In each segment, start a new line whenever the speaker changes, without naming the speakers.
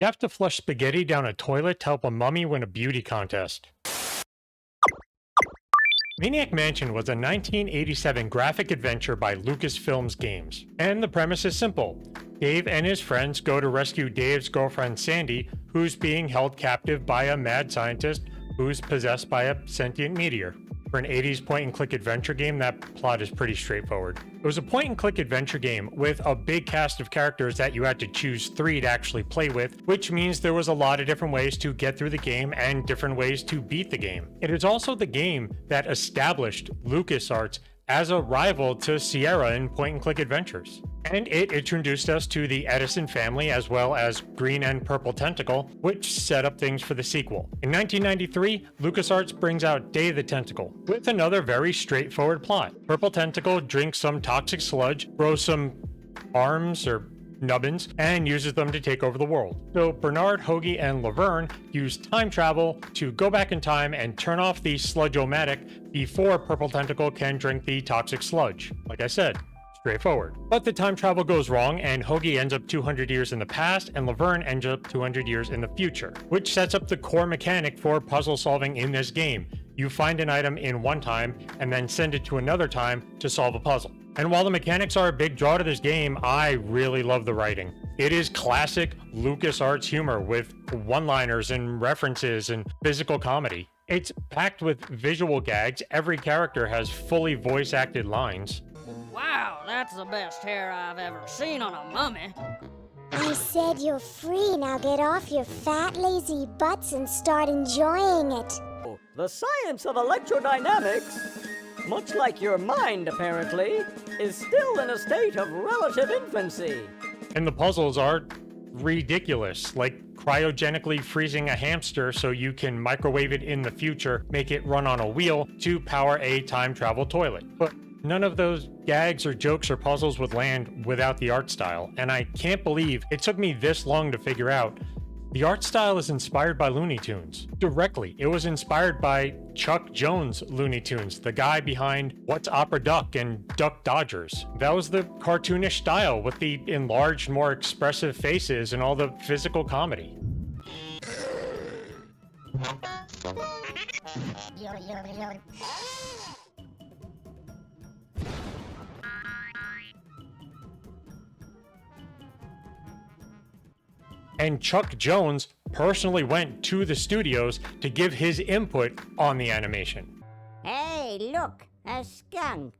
You have to flush spaghetti down a toilet to help a mummy win a beauty contest. Maniac Mansion was a 1987 graphic adventure by Lucasfilms Games, and the premise is simple. Dave and his friends go to rescue Dave's girlfriend Sandy, who's being held captive by a mad scientist who's possessed by a sentient meteor. For an 80s point-and-click adventure game, that plot is pretty straightforward. It was a point-and-click adventure game with a big cast of characters that you had to choose 3 to actually play with, which means there was a lot of different ways to get through the game and different ways to beat the game. It is also the game that established LucasArts as a rival to Sierra in point-and-click adventures. And it introduced us to the Edison family as well as Green and Purple Tentacle, which set up things for the sequel. In 1993, LucasArts brings out Day the Tentacle, with another very straightforward plot. Purple Tentacle drinks some toxic sludge, grows some arms or nubbins, and uses them to take over the world. So Bernard, Hoagie, and Laverne use time travel to go back in time and turn off the sludge-o-matic before Purple Tentacle can drink the toxic sludge. Like I said, straightforward. But the time travel goes wrong, and Hoagie ends up 200 years in the past, and Laverne ends up 200 years in the future, which sets up the core mechanic for puzzle solving in this game. You find an item in one time, and then send it to another time to solve a puzzle. And while the mechanics are a big draw to this game, I really love the writing. It is classic LucasArts humor with one-liners and references and physical comedy. It's packed with visual gags. Every character has fully voice-acted lines.
Wow, that's the best hair I've ever seen on a mummy.
I said you're free, now get off your fat, lazy butts and start enjoying it.
The science of electrodynamics, much like your mind apparently, is still in a state of relative infancy.
And the puzzles are ridiculous, like cryogenically freezing a hamster so you can microwave it in the future, make it run on a wheel to power a time travel toilet. But none of those gags or jokes or puzzles would land without the art style, and I can't believe it took me this long to figure out. The art style is inspired by Looney Tunes. Directly, it was inspired by Chuck Jones' Looney Tunes, the guy behind What's Opera Duck and Duck Dodgers. That was the cartoonish style with the enlarged, more expressive faces and all the physical comedy. And Chuck Jones personally went to the studios to give his input on the animation.
Hey, look, a skunk.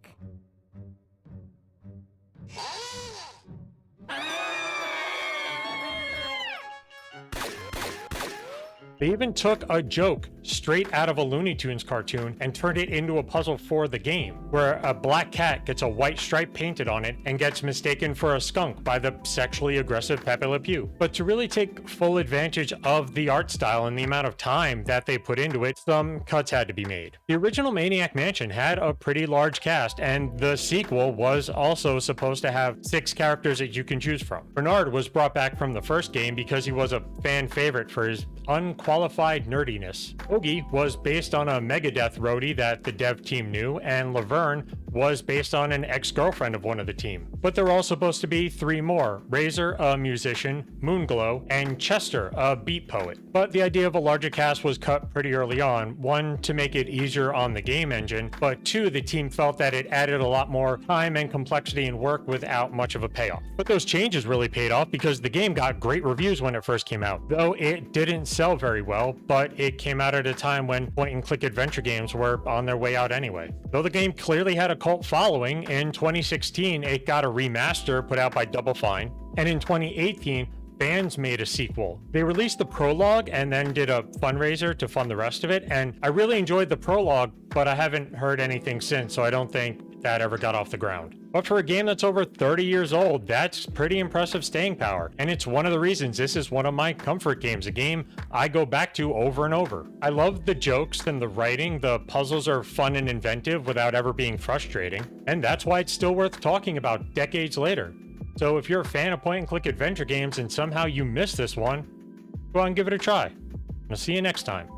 They even took a joke straight out of a Looney Tunes cartoon and turned it into a puzzle for the game, where a black cat gets a white stripe painted on it and gets mistaken for a skunk by the sexually aggressive Pepe Le Pew. But to really take full advantage of the art style and the amount of time that they put into it, some cuts had to be made. The original Maniac Mansion had a pretty large cast, and the sequel was also supposed to have 6 characters that you can choose from. Bernard was brought back from the first game because he was a fan favorite for his unqualified nerdiness. Hoagie was based on a Megadeth roadie that the dev team knew, and Laverne was based on an ex-girlfriend of one of the team. But there were all supposed to be 3 more: Razor, a musician, Moonglow, and Chester, a beat poet. But the idea of a larger cast was cut pretty early on, 1, to make it easier on the game engine, but 2, the team felt that it added a lot more time and complexity and work without much of a payoff. But those changes really paid off because the game got great reviews when it first came out, though it didn't sell very well, but it came out at a time when point-and-click adventure games were on their way out anyway. Though the game clearly had a cult following, in 2016 it got a remaster put out by Double Fine, and in 2018 fans made a sequel. They released the prologue and then did a fundraiser to fund the rest of it, and I really enjoyed the prologue, but I haven't heard anything since, so I don't think that ever got off the ground. But for a game that's over 30 years old, that's pretty impressive staying power, and it's one of the reasons this is one of my comfort games, a game I go back to over and over. I love the jokes and the writing, the puzzles are fun and inventive without ever being frustrating, and that's why it's still worth talking about decades later. So if you're a fan of point-and-click adventure games and somehow you missed this one, go out and give it a try. I'll see you next time.